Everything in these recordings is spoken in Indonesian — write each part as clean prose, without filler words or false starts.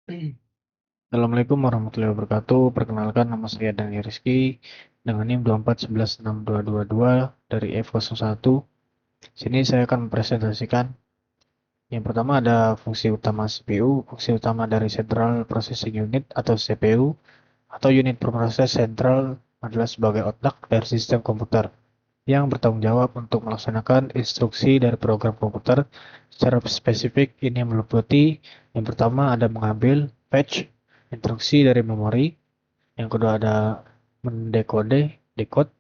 Assalamualaikum warahmatullahi wabarakatuh. Perkenalkan, nama saya Dani Rizky dengan NIM 2419622 dari F01. Sini saya akan mempresentasikan yang pertama ada fungsi utama CPU. Fungsi utama dari Central Processing Unit atau CPU atau unit pemroses sentral adalah sebagai otak dari sistem komputer yang bertanggung jawab untuk melaksanakan instruksi dari program komputer. Secara spesifik ini meliputi yang pertama ada mengambil fetch instruksi dari memori, yang kedua ada mendekode decode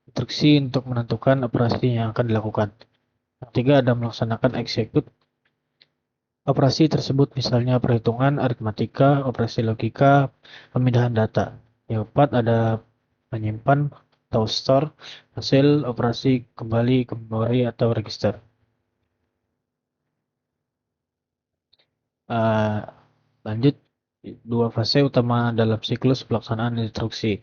instruksi untuk menentukan operasi yang akan dilakukan. Yang ketiga ada melaksanakan execute operasi tersebut, misalnya perhitungan aritmatika, operasi logika, pemindahan data. Yang keempat ada menyimpan atau store hasil operasi kembali ke memori atau register. Uh, Lanjut, dua fase utama dalam siklus pelaksanaan instruksi.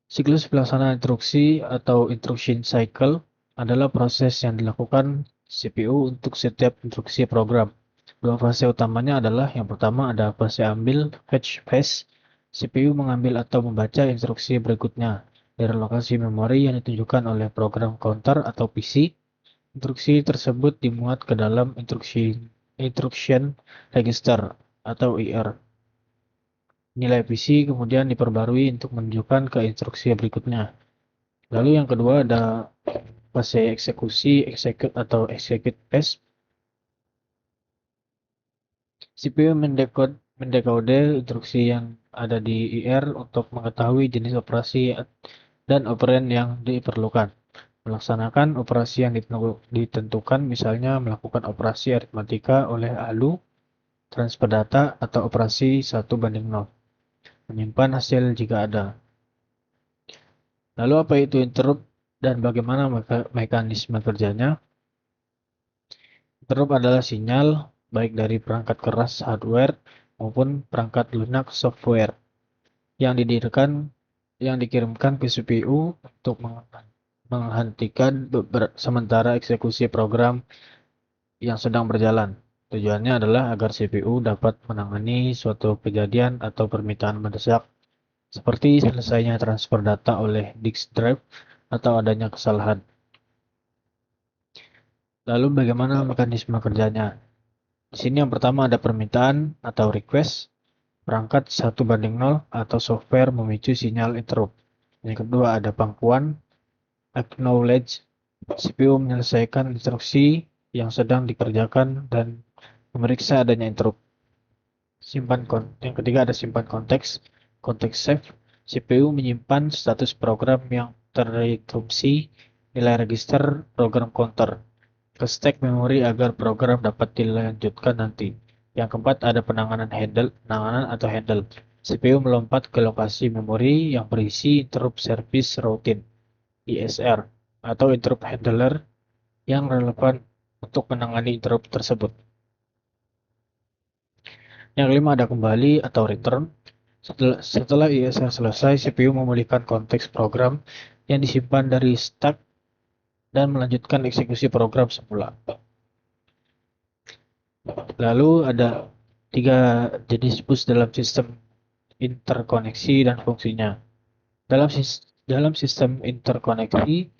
Siklus pelaksanaan instruksi atau instruction cycle adalah proses yang dilakukan CPU untuk setiap instruksi program. Dua fase utamanya adalah yang pertama ada fase ambil fetch phase. CPU mengambil atau membaca instruksi berikutnya dari lokasi memori yang ditunjukkan oleh program counter atau PC. Instruksi tersebut dimuat ke dalam instruction register atau IR. Nilai PC kemudian diperbarui untuk menunjukkan ke instruksi berikutnya. Lalu yang kedua ada fase eksekusi, execute atau execute phase. CPU mendekode instruksi yang ada di IR untuk mengetahui jenis operasi dan operan yang diperlukan. Melaksanakan operasi yang ditentukan, misalnya melakukan operasi aritmatika oleh ALU, transfer data, atau operasi 1:0. Menyimpan hasil jika ada. Lalu apa itu interrupt dan bagaimana mekanisme kerjanya? Interrupt adalah sinyal baik dari perangkat keras hardware maupun perangkat lunak software yang dikirimkan ke CPU untuk menghentikan sementara eksekusi program yang sedang berjalan. Tujuannya adalah agar CPU dapat menangani suatu kejadian atau permintaan mendesak, seperti selesainya transfer data oleh disk drive atau adanya kesalahan. Lalu bagaimana mekanisme kerjanya? Di sini yang pertama ada permintaan atau request, perangkat 1:0 atau software memicu sinyal interrupt. Yang kedua ada pangkuan, acknowledge, CPU menyelesaikan instruksi yang sedang dikerjakan dan memeriksa adanya interrupt. Yang ketiga ada simpan konteks, konteks save, CPU menyimpan status program yang terinterupsi, nilai register program counter ke stack memori agar program dapat dilanjutkan nanti. Yang keempat ada penanganan atau handle. CPU melompat ke lokasi memori yang berisi interrupt service routine ISR atau interrupt handler yang relevan untuk menangani interrupt tersebut. Yang kelima ada kembali atau return. Setelah ISR selesai, CPU memulihkan konteks program yang disimpan dari stack dan melanjutkan eksekusi program semula. Lalu ada tiga jenis bus dalam sistem interkoneksi dan fungsinya. Dalam sistem interkoneksi,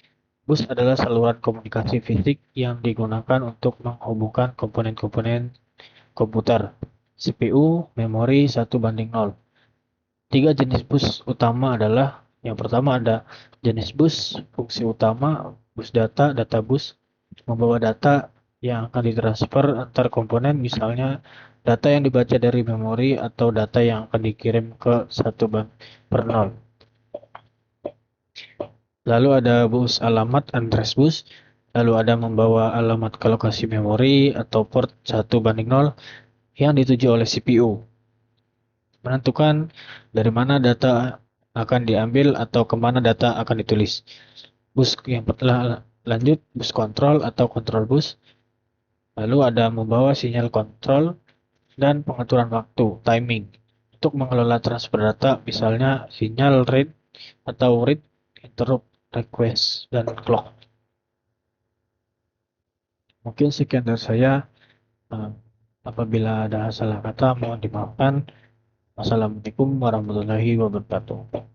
bus adalah saluran komunikasi fisik yang digunakan untuk menghubungkan komponen-komponen komputer, CPU, memori 1:0. Tiga jenis bus utama adalah yang pertama ada jenis bus fungsi utama, bus data, data bus, membawa data yang akan ditransfer antar komponen, misalnya data yang dibaca dari memori atau data yang akan dikirim ke 1:0. Lalu ada bus alamat address bus, lalu ada membawa alamat ke lokasi memori atau port 1:0 yang dituju oleh CPU. Menentukan dari mana data akan diambil atau kemana data akan ditulis. Bus yang lanjut, bus kontrol atau kontrol bus. Lalu ada membawa sinyal kontrol dan pengaturan waktu, timing, untuk mengelola transfer data, misalnya sinyal read atau read, interrupt, request, dan clock. Mungkin sekian dari saya. Apabila ada salah kata mohon dimaafkan. Wassalamualaikum warahmatullahi wabarakatuh.